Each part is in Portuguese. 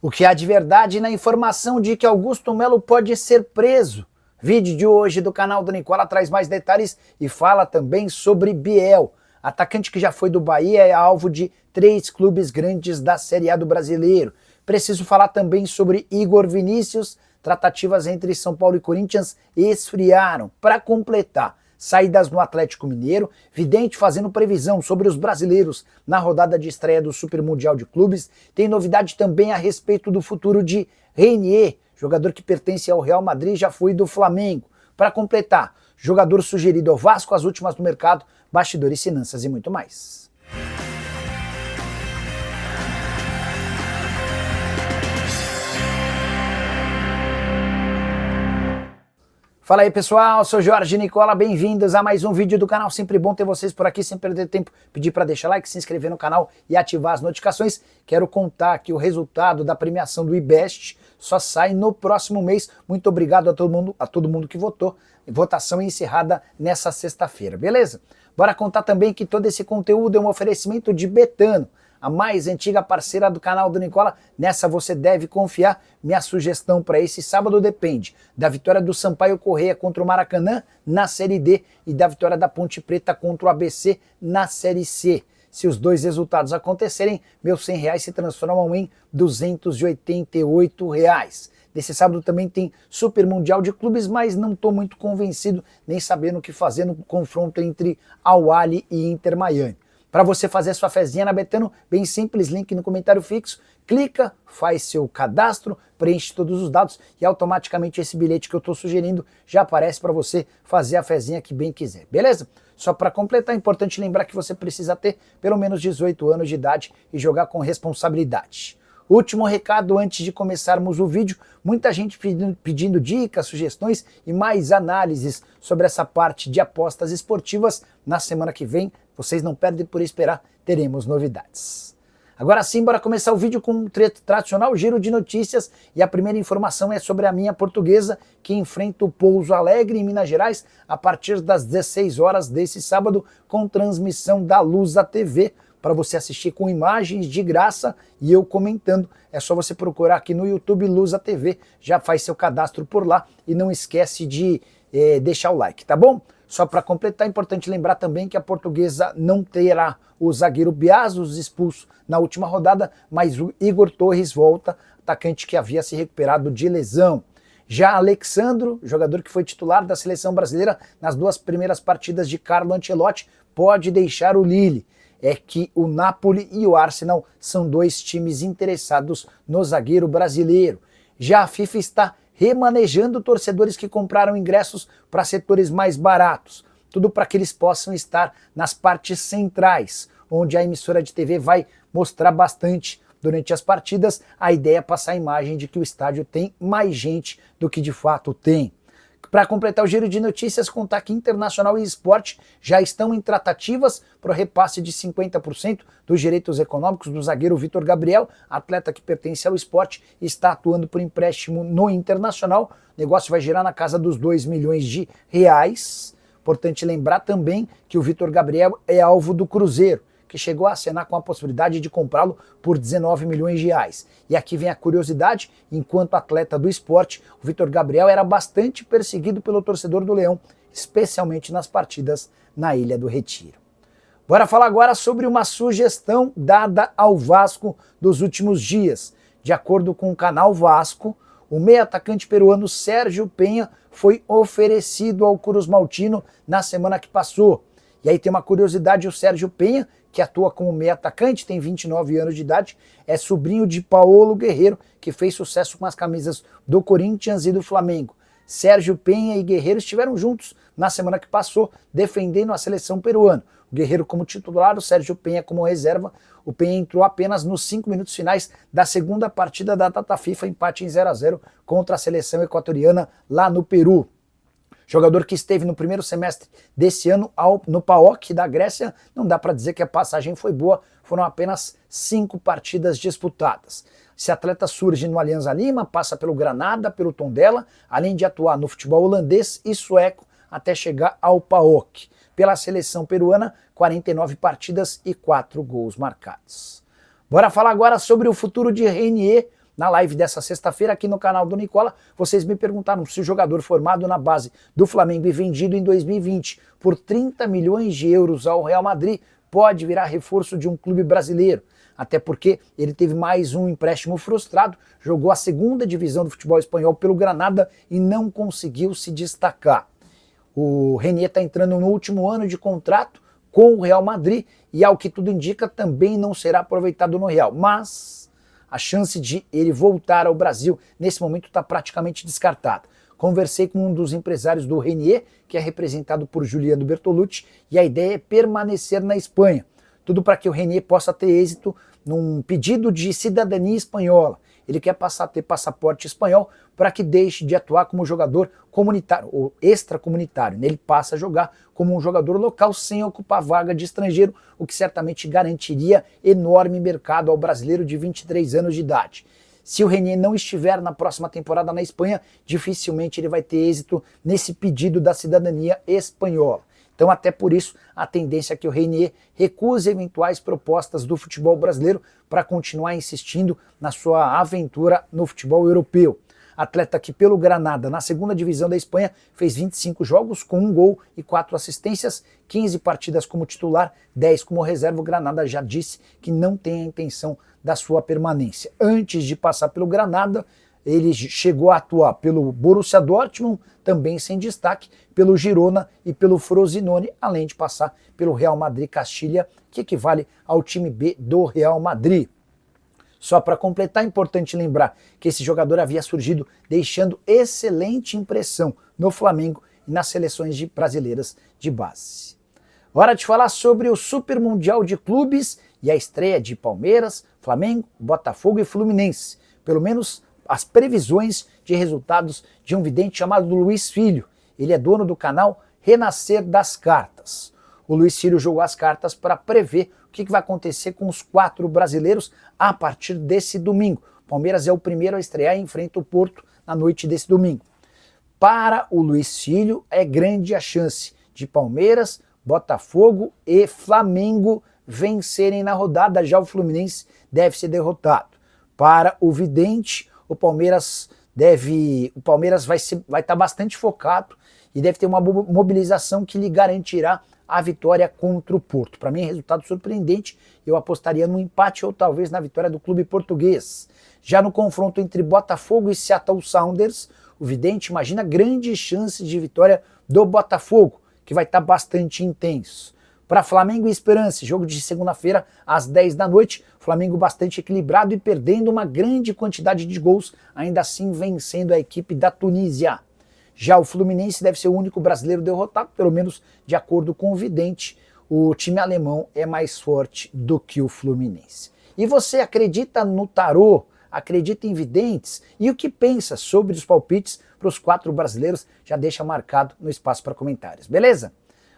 O que há de verdade na informação de que Augusto Melo pode ser preso? Vídeo de hoje do canal do Nicola traz mais detalhes e fala também sobre Biel. Atacante que já foi do Bahia é alvo de 3 clubes grandes da Série A do Brasileiro. Preciso falar também sobre Igor Vinícius. Tratativas entre São Paulo e Corinthians esfriaram. Para completar, saídas no Atlético Mineiro, Vidente fazendo previsão sobre os brasileiros na rodada de estreia do Super Mundial de Clubes. Tem novidade também a respeito do futuro de Renier, jogador que pertence ao Real Madrid, já foi do Flamengo. Para completar, jogador sugerido ao Vasco, as últimas do mercado, bastidores, finanças e muito mais. Fala aí pessoal, sou Jorge Nicola, bem-vindos a mais um vídeo do canal, sempre bom ter vocês por aqui, sem perder tempo, pedir para deixar like, se inscrever no canal e ativar as notificações. Quero contar que o resultado da premiação do IBEST só sai no próximo mês. Muito obrigado a todo mundo que votou, votação encerrada nessa sexta-feira, beleza? Bora contar também que todo esse conteúdo é um oferecimento de Betano, a mais antiga parceira do canal do Nicola. Nessa você deve confiar. Minha sugestão para esse sábado depende da vitória do Sampaio Corrêa contra o Maracanã na Série D e da vitória da Ponte Preta contra o ABC na Série C. Se os dois resultados acontecerem, meus R$100 se transformam em R$288. Nesse sábado também tem Super Mundial de Clubes, mas não estou muito convencido, nem sabendo o que fazer no confronto entre Al-Ahly e Inter Miami. Para você fazer sua fezinha na Betano, bem simples, link no comentário fixo, clica, faz seu cadastro, preenche todos os dados e automaticamente esse bilhete que eu estou sugerindo já aparece para você fazer a fezinha que bem quiser, beleza? Só para completar, é importante lembrar que você precisa ter pelo menos 18 anos de idade e jogar com responsabilidade. Último recado antes de começarmos o vídeo, muita gente pedindo dicas, sugestões e mais análises sobre essa parte de apostas esportivas. Na semana que vem, vocês não perdem por esperar, teremos novidades. Agora sim, bora começar o vídeo com um tradicional giro de notícias e a primeira informação é sobre a minha Portuguesa, que enfrenta o Pouso Alegre em Minas Gerais a partir das 16 horas desse sábado com transmissão da Lusa TV, para você assistir com imagens de graça e eu comentando. É só você procurar aqui no YouTube Lusa TV, já faz seu cadastro por lá e não esquece de deixar o like, tá bom? Só para completar, é importante lembrar também que a Portuguesa não terá o zagueiro Biazos expulso na última rodada, mas o Igor Torres volta, atacante que havia se recuperado de lesão. Já Alexandro, jogador que foi titular da seleção brasileira nas 2 primeiras partidas de Carlo Ancelotti, pode deixar o Lille. É que o Napoli e o Arsenal são 2 times interessados no zagueiro brasileiro. Já a FIFA está remanejando torcedores que compraram ingressos para setores mais baratos. Tudo para que eles possam estar nas partes centrais, onde a emissora de TV vai mostrar bastante durante as partidas. A ideia é passar a imagem de que o estádio tem mais gente do que de fato tem. Para completar o giro de notícias, contar que Internacional e Sport já estão em tratativas para o repasse de 50% dos direitos econômicos do zagueiro Vitor Gabriel, atleta que pertence ao Sport e está atuando por empréstimo no Internacional. O negócio vai girar na casa dos R$2 milhões. Importante lembrar também que o Vitor Gabriel é alvo do Cruzeiro, que chegou a acenar com a possibilidade de comprá-lo por R$19 milhões. E aqui vem a curiosidade, enquanto atleta do esporte, o Vitor Gabriel era bastante perseguido pelo torcedor do Leão, especialmente nas partidas na Ilha do Retiro. Bora falar agora sobre uma sugestão dada ao Vasco dos últimos dias. De acordo com o canal Vasco, o meio atacante peruano Sérgio Penha foi oferecido ao Cruz-Maltino na semana que passou. E aí tem uma curiosidade, o Sérgio Penha, que atua como meio atacante, tem 29 anos de idade, é sobrinho de Paulo Guerreiro, que fez sucesso com as camisas do Corinthians e do Flamengo. Sérgio Penha e Guerreiro estiveram juntos na semana que passou, defendendo a seleção peruana. O Guerreiro como titular, o Sérgio Penha como reserva. O Penha entrou apenas nos 5 minutos finais da segunda partida da data FIFA, empate em 0-0 contra a seleção equatoriana lá no Peru. Jogador que esteve no primeiro semestre desse ano no PAOK da Grécia, não dá para dizer que a passagem foi boa, foram apenas 5 partidas disputadas. Esse atleta surge no Alianza Lima, passa pelo Granada, pelo Tondela, além de atuar no futebol holandês e sueco até chegar ao PAOK. Pela seleção peruana, 49 partidas e 4 gols marcados. Bora falar agora sobre o futuro de Renier Na live dessa sexta-feira aqui no canal do Nicola, vocês me perguntaram se o jogador formado na base do Flamengo e vendido em 2020 por 30 milhões de euros ao Real Madrid pode virar reforço de um clube brasileiro. Até porque ele teve mais um empréstimo frustrado, jogou a segunda divisão do futebol espanhol pelo Granada e não conseguiu se destacar. O Renier está entrando no último ano de contrato com o Real Madrid e, ao que tudo indica, também não será aproveitado no Real. Mas a chance de ele voltar ao Brasil nesse momento está praticamente descartada. Conversei com um dos empresários do Renier, que é representado por Juliano Bertolucci, e a ideia é permanecer na Espanha. Tudo para que o Renier possa ter êxito num pedido de cidadania espanhola. Ele quer passar a ter passaporte espanhol para que deixe de atuar como jogador comunitário ou extracomunitário. Ele passa a jogar como um jogador local sem ocupar vaga de estrangeiro, o que certamente garantiria enorme mercado ao brasileiro de 23 anos de idade. Se o Renier não estiver na próxima temporada na Espanha, dificilmente ele vai ter êxito nesse pedido da cidadania espanhola. Então, até por isso, a tendência é que o Renier recuse eventuais propostas do futebol brasileiro para continuar insistindo na sua aventura no futebol europeu. Atleta que pelo Granada, na segunda divisão da Espanha, fez 25 jogos com 1 gol e 4 assistências, 15 partidas como titular, 10 como reserva. O Granada já disse que não tem a intenção da sua permanência. Antes de passar pelo Granada, ele chegou a atuar pelo Borussia Dortmund, também sem destaque, pelo Girona e pelo Frosinone, além de passar pelo Real Madrid Castilha, que equivale ao time B do Real Madrid. Só para completar, é importante lembrar que esse jogador havia surgido deixando excelente impressão no Flamengo e nas seleções brasileiras de base. Hora de falar sobre o Super Mundial de Clubes e a estreia de Palmeiras, Flamengo, Botafogo e Fluminense. Pelo menos as previsões de resultados de um vidente chamado Luiz Filho. Ele é dono do canal Renascer das Cartas. O Luiz Filho jogou as cartas para prever o que vai acontecer com os 4 brasileiros a partir desse domingo. O Palmeiras é o primeiro a estrear e enfrenta o Porto na noite desse domingo. Para o Luiz Filho, é grande a chance de Palmeiras, Botafogo e Flamengo vencerem na rodada. Já o Fluminense deve ser derrotado. Para o vidente, o Palmeiras vai estar bastante focado e deve ter uma mobilização que lhe garantirá a vitória contra o Porto. Para mim é resultado surpreendente, eu apostaria no empate ou talvez na vitória do clube português. Já no confronto entre Botafogo e Seattle Sounders, o vidente imagina grandes chances de vitória do Botafogo, que vai estar bastante intenso. Para Flamengo e Esperance, jogo de segunda-feira às 10 da noite, Flamengo bastante equilibrado e perdendo uma grande quantidade de gols, ainda assim vencendo a equipe da Tunísia. Já o Fluminense deve ser o único brasileiro derrotado, pelo menos de acordo com o vidente, o time alemão é mais forte do que o Fluminense. E você acredita no tarô? Acredita em videntes? E o que pensa sobre os palpites para os 4 brasileiros? Já deixa marcado no espaço para comentários, beleza?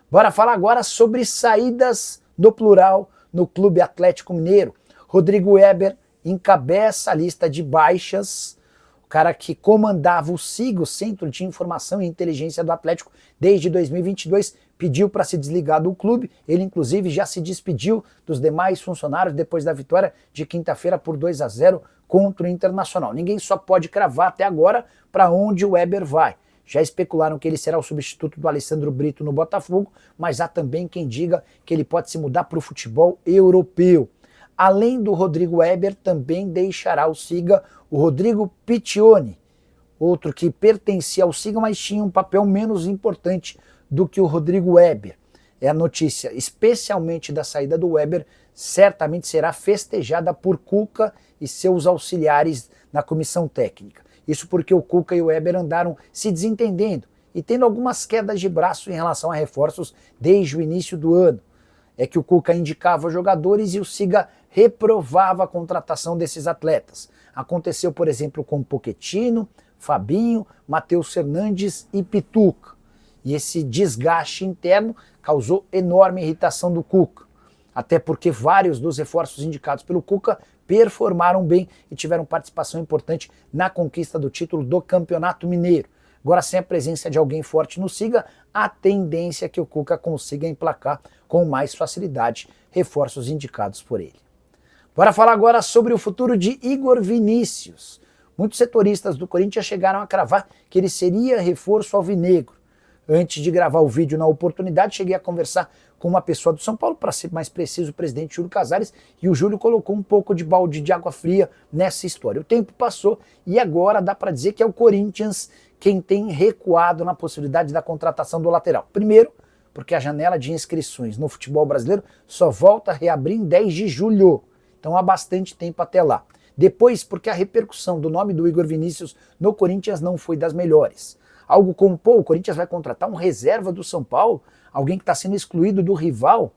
Bora falar agora sobre saídas no plural no Clube Atlético Mineiro. Rodrigo Weber encabeça a lista de baixas, o cara que comandava o SIG, o Centro de Informação e Inteligência do Atlético, desde 2022, pediu para se desligar do clube. Ele, inclusive, já se despediu dos demais funcionários depois da vitória de quinta-feira por 2-0 contra o Internacional. Ninguém só pode cravar até agora para onde o Weber vai. Já especularam que ele será o substituto do Alessandro Brito no Botafogo, mas há também quem diga que ele pode se mudar para o futebol europeu. Além do Rodrigo Weber, também deixará o SIGA o Rodrigo Piccioni, outro que pertencia ao SIGA, mas tinha um papel menos importante do que o Rodrigo Weber. É a notícia, especialmente da saída do Weber, certamente será festejada por Cuca e seus auxiliares na comissão técnica. Isso porque o Cuca e o Weber andaram se desentendendo e tendo algumas quedas de braço em relação a reforços desde o início do ano. É que o Cuca indicava jogadores e o SIGA reprovava a contratação desses atletas. Aconteceu, por exemplo, com Pochettino, Fabinho, Matheus Fernandes e Pituca. E esse desgaste interno causou enorme irritação do Cuca. Até porque vários dos reforços indicados pelo Cuca performaram bem e tiveram participação importante na conquista do título do Campeonato Mineiro. Agora, sem a presença de alguém forte no SIGA, a tendência é que o Cuca consiga emplacar com mais facilidade reforços indicados por ele. Bora falar agora sobre o futuro de Igor Vinícius. Muitos setoristas do Corinthians chegaram a cravar que ele seria reforço alvinegro. Antes de gravar o vídeo na oportunidade, cheguei a conversar com uma pessoa do São Paulo, para ser mais preciso, o presidente Júlio Casares, e o Júlio colocou um pouco de balde de água fria nessa história. O tempo passou e agora dá para dizer que é o Corinthians quem tem recuado na possibilidade da contratação do lateral. Primeiro, porque a janela de inscrições no futebol brasileiro só volta a reabrir em 10 de julho. Então há bastante tempo até lá. Depois, porque a repercussão do nome do Igor Vinícius no Corinthians não foi das melhores. Algo como, pô, o Corinthians vai contratar um reserva do São Paulo, alguém que está sendo excluído do rival.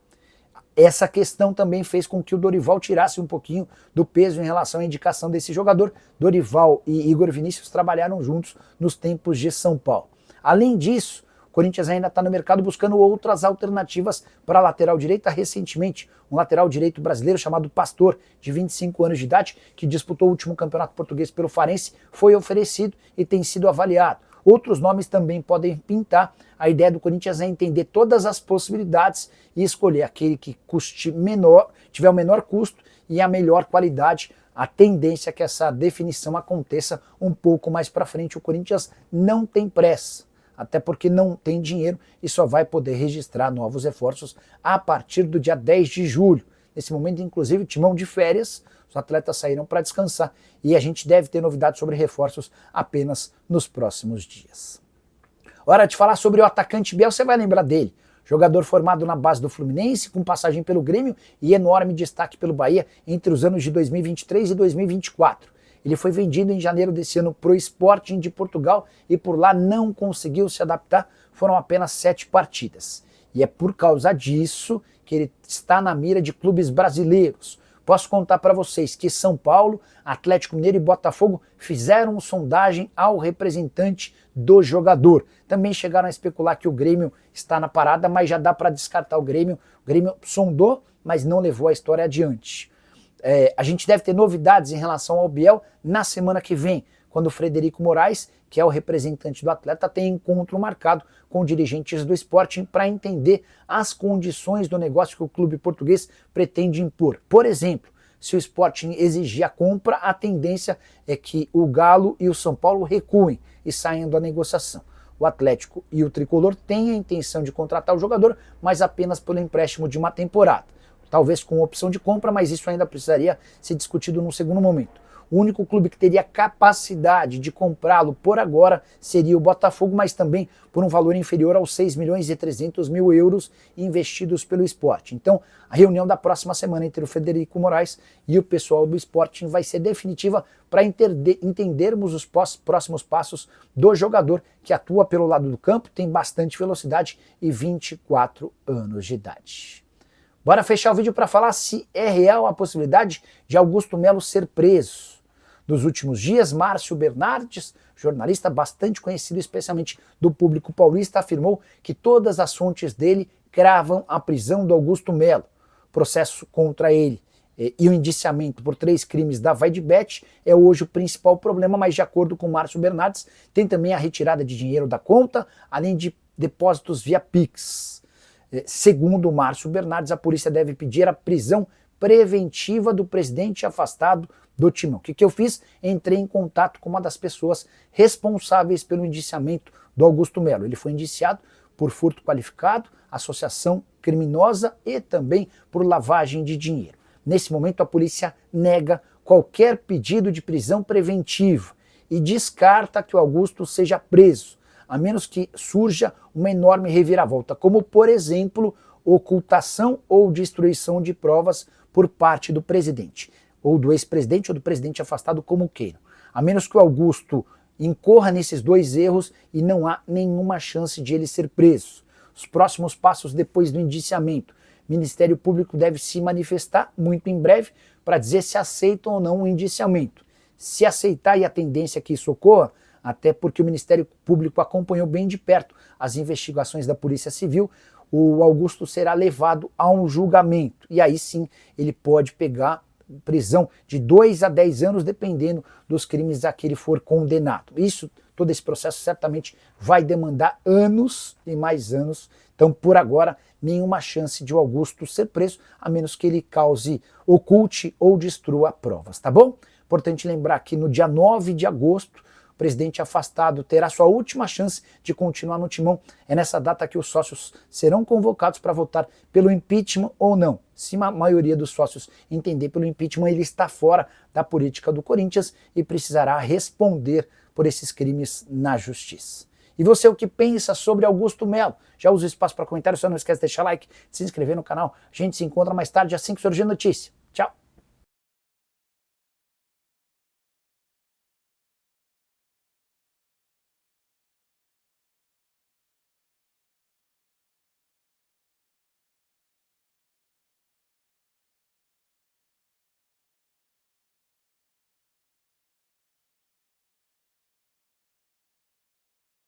Essa questão também fez com que o Dorival tirasse um pouquinho do peso em relação à indicação desse jogador. Dorival e Igor Vinícius trabalharam juntos nos tempos de São Paulo. Além disso, o Corinthians ainda está no mercado buscando outras alternativas para a lateral direita. Recentemente, um lateral direito brasileiro chamado Pastor, de 25 anos de idade, que disputou o último campeonato português pelo Farense, foi oferecido e tem sido avaliado. Outros nomes também podem pintar. A ideia do Corinthians é entender todas as possibilidades e escolher aquele que custe menor, tiver o menor custo e a melhor qualidade. A tendência é que essa definição aconteça um pouco mais para frente. O Corinthians não tem pressa, até porque não tem dinheiro e só vai poder registrar novos reforços a partir do dia 10 de julho. Nesse momento, inclusive, timão de férias, os atletas saíram para descansar e a gente deve ter novidades sobre reforços apenas nos próximos dias. Hora de falar sobre o atacante Biel, você vai lembrar dele. Jogador formado na base do Fluminense, com passagem pelo Grêmio e enorme destaque pelo Bahia entre os anos de 2023 e 2024. Ele foi vendido em janeiro desse ano para o Sporting de Portugal e por lá não conseguiu se adaptar, foram apenas 7 partidas. E é por causa disso que ele está na mira de clubes brasileiros. Posso contar para vocês que São Paulo, Atlético Mineiro e Botafogo fizeram sondagem ao representante do jogador. Também chegaram a especular que o Grêmio está na parada, mas já dá para descartar o Grêmio. O Grêmio sondou, mas não levou a história adiante. A gente deve ter novidades em relação ao Biel na semana que vem, quando o Frederico Moraes, que é o representante do atleta, tem encontro marcado com dirigentes do Sporting para entender as condições do negócio que o clube português pretende impor. Por exemplo, se o Sporting exigir a compra, a tendência é que o Galo e o São Paulo recuem e saiam da negociação. O Atlético e o Tricolor têm a intenção de contratar o jogador, mas apenas pelo empréstimo de uma temporada. Talvez com opção de compra, mas isso ainda precisaria ser discutido num segundo momento. O único clube que teria capacidade de comprá-lo por agora seria o Botafogo, mas também por um valor inferior aos 6.300.000 euros investidos pelo Sport. Então, a reunião da próxima semana entre o Frederico Moraes e o pessoal do Sporting vai ser definitiva para entendermos os próximos passos do jogador que atua pelo lado do campo, tem bastante velocidade e 24 anos de idade. Bora fechar o vídeo para falar se é real a possibilidade de Augusto Melo ser preso. Nos últimos dias, Márcio Bernardes, jornalista bastante conhecido especialmente do público paulista, afirmou que todas as fontes dele cravam a prisão do Augusto Melo. O processo contra ele e o indiciamento por 3 crimes da Vaidbet é hoje o principal problema, mas de acordo com Márcio Bernardes, tem também a retirada de dinheiro da conta, além de depósitos via Pix. Segundo Márcio Bernardes, a polícia deve pedir a prisão preventiva do presidente afastado do Timão. O que eu fiz? Entrei em contato com uma das pessoas responsáveis pelo indiciamento do Augusto Melo. Ele foi indiciado por furto qualificado, associação criminosa e também por lavagem de dinheiro. Nesse momento, a polícia nega qualquer pedido de prisão preventiva e descarta que o Augusto seja preso, a menos que surja uma enorme reviravolta, como, por exemplo, ocultação ou destruição de provas por parte do presidente, ou do ex-presidente ou do presidente afastado, como queiram. A menos que o Augusto incorra nesses 2 erros e não há nenhuma chance de ele ser preso. Os próximos passos depois do indiciamento. O Ministério Público deve se manifestar muito em breve para dizer se aceitam ou não o indiciamento. Se aceitar, e a tendência é que isso ocorra, até porque o Ministério Público acompanhou bem de perto as investigações da Polícia Civil, o Augusto será levado a um julgamento. E aí sim ele pode pegar prisão de 2 a 10 anos, dependendo dos crimes a que ele for condenado. Todo esse processo certamente vai demandar anos e mais anos. Então, por agora, nenhuma chance de o Augusto ser preso, a menos que ele cause, oculte ou destrua provas, tá bom? Importante lembrar que no dia 9 de agosto, o presidente afastado terá sua última chance de continuar no timão. É nessa data que os sócios serão convocados para votar pelo impeachment ou não. Se a maioria dos sócios entender pelo impeachment, ele está fora da política do Corinthians e precisará responder por esses crimes na justiça. E você, o que pensa sobre Augusto Melo? Já usa o espaço para comentário, só não esquece de deixar like, de se inscrever no canal. A gente se encontra mais tarde assim que surgir notícia.